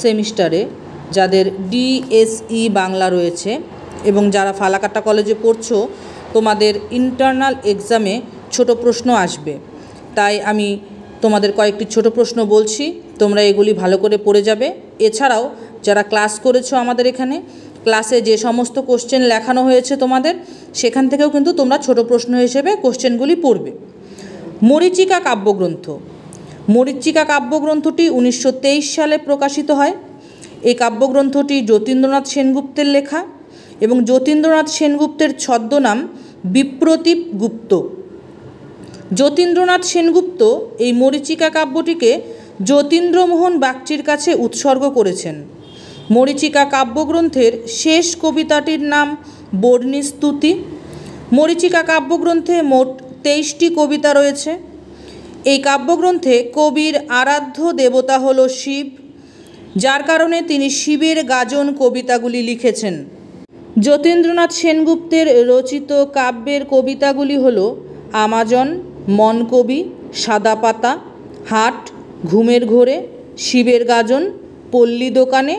সেমিস্টারে যাদের ডিএসই বাংলা রয়েছে এবং যারা ফালাকাটা কলেজে পড়ছো তোমাদের ইন্টারনাল এক্সামে ছোট প্রশ্ন আসবে, তাই আমি তোমাদের কয়েকটি ছোট প্রশ্ন বলছি, তোমরা এগুলি ভালো করে পড়ে যাবে। এছাড়াও যারা ক্লাস করেছো আমাদের এখানে ক্লাসে যে সমস্ত কোশ্চেন লেখানো হয়েছে তোমাদের সেখান থেকেও কিন্তু তোমরা ছোট প্রশ্ন হিসেবে কোশ্চেনগুলি পড়বে। মরীচিকা কাব্যগ্রন্থ। মরীচিকা কাব্যগ্রন্থটি 1923 সালে প্রকাশিত হয়। এই কাব্যগ্রন্থটি যতীন্দ্রনাথ সেনগুপ্তের লেখা এবং যতীন্দ্রনাথ সেনগুপ্তের ছদ্মনাম বিপ্রতীপ গুপ্ত। যতীন্দ্রনাথ সেনগুপ্ত এই মরীচিকা কাব্যটিকে যতীন্দ্রমোহন বাগচির কাছে উৎসর্গ করেছেন। মরীচিকা কাব্যগ্রন্থের শেষ কবিতাটির নাম বর্ণিস্তুতি। মরীচিকা কাব্যগ্রন্থে মোট 23টি কবিতা রয়েছে। এই কাব্যগ্রন্থে কবির আরাধ্য দেবতা হল শিব, যার কারণে তিনি শিবের গাজন কবিতাগুলি লিখেছেন। যতীন্দ্রনাথ সেনগুপ্তের রচিত কাব্যের কবিতাগুলি হল আমাজন, মনকবি, সাদা পাতা, হাট, ঘুমের ঘোরে, শিবের গাজন, পল্লী দোকানে,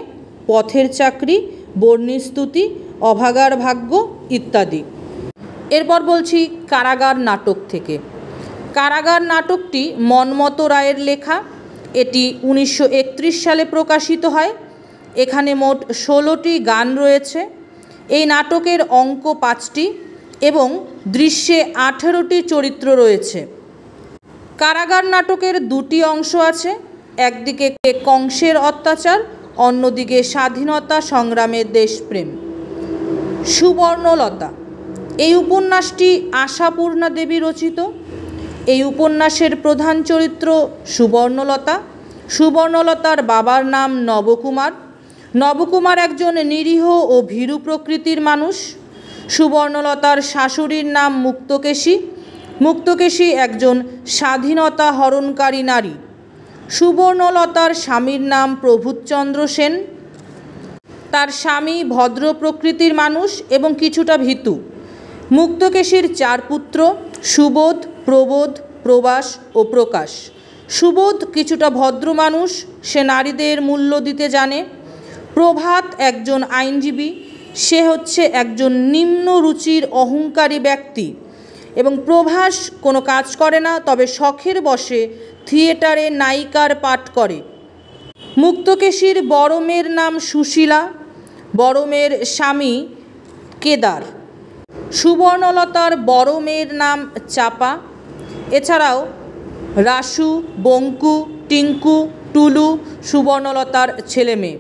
পথের চাকরি, বর্ণিস্তুতি, অভাগার ভাগ্য ইত্যাদি। এরপর বলছি কারাগার নাটক থেকে। কারাগার নাটকটি মন্মথ রায়ের লেখা। এটি 1931 সালে প্রকাশিত হয়। এখানে মোট 16টি গান রয়েছে। এই নাটকের অঙ্ক 5টি এবং দৃশ্যে 18টি চরিত্র রয়েছে। কারাগার নাটকের 2টি অংশ আছে, একদিকে কংসের অত্যাচার, অন্যদিকে স্বাধীনতা সংগ্রামের দেশপ্রেম। সুবর্ণলতা। এই উপন্যাসটি আশাপূর্ণা দেবী রচিত। এই উপন্যাসের প্রধান চরিত্র সুবর্ণলতা। সুবর্ণলতার বাবার নাম নবকুমার। নবকুমার একজন নিরীহ ও ভীরু প্রকৃতির মানুষ। সুবর্ণলতার শাশুড়ির নাম মুক্তকেশী। মুক্তকেশী একজন স্বাধীনতা হরণকারী নারী। সুবর্ণলতার স্বামীর নাম প্রভূতচন্দ্র সেন। তার স্বামী ভদ্র প্রকৃতির মানুষ এবং কিছুটা ভীতু। মুক্তকেশীর 4 পুত্র সুবোধ, প্রবোধ, প্রবাস ও প্রকাশ। সুবোধ কিছুটা ভদ্র মানুষ, সে নারীদের মূল্য দিতে জানে। প্রভাত একজন আইনজীবী, সে হচ্ছে একজন নিম্ন রুচির অহংকারী ব্যক্তি। এবং প্রভাস কোনো কাজ করে না, তবে শখের বশে থিয়েটারে নায়িকার পাঠ করে। মুক্তকেশীর বড় মেয়ের নাম সুশীলা। বড় মেয়ের স্বামী কেদার। সুবর্ণলতার বড় মেয়ের নাম চাপা। এছাড়াও রাসু, বঙ্কু, টিঙ্কু, টুলু সুবর্ণলতার ছেলে মেয়ে।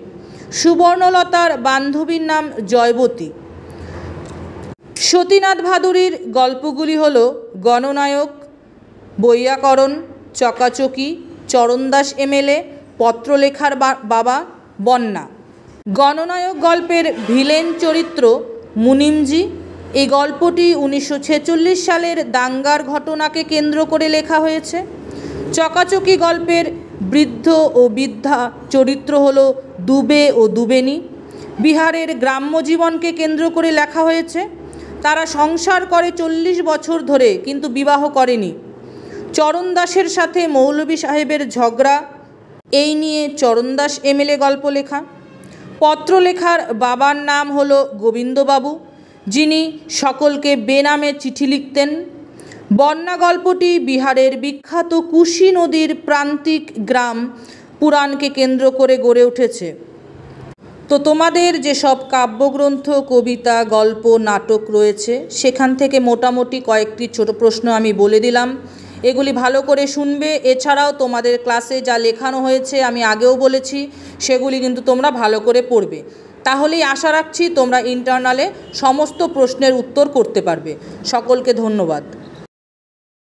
সুবর্ণলতার বান্ধবীর নাম জয়বতী। সতীনাথ ভাদুরীর গল্পগুলি হল গণনায়ক, বৈয়াকরণ, চকাচকি, চরণদাস এমএলএ, পত্রলেখার বাবা, বন্যা। গণনায়ক গল্পের ভিলেন চরিত্র মুনিমজি। এই গল্পটি 1946 সালের দাঙ্গার ঘটনাকে কেন্দ্র করে লেখা হয়েছে। চকাচকি গল্পের বৃদ্ধ ও বৃদ্ধা চরিত্র হল দুবে ও দুবেনি। বিহারের গ্রাম্য জীবনকে কেন্দ্র করে লেখা হয়েছে। তারা সংসার করে 40 বছর ধরে, কিন্তু বিবাহ করেনি। চরণদাসের সাথে মৌলভী সাহেবের ঝগড়া, এই নিয়ে চরণদাস এমএলএ গল্প লেখা। পত্রলেখার বাবার নাম হল গোবিন্দবাবু, যিনি সকলকে বেনামে চিঠি লিখতেন। বন্যা গল্পটি বিহারের বিখ্যাত কুশি নদীর প্রান্তিক গ্রাম পুরাণকে কেন্দ্র করে গড়ে উঠেছে। তো তোমাদের যেসব কাব্যগ্রন্থ, কবিতা, গল্প, নাটক রয়েছে সেখান থেকে মোটামুটি কয়েকটি ছোট প্রশ্ন আমি বলে দিলাম, এগুলি ভালো করে শুনবে। এছাড়াও তোমাদের ক্লাসে যা লেখানো হয়েছে আমি আগেও বলেছি, সেগুলি কিন্তু তোমরা ভালো করে পড়বে। তাহলেই আশা রাখছি তোমরা ইন্টারনালে সমস্ত প্রশ্নের উত্তর করতে পারবে। সকলকে ধন্যবাদ।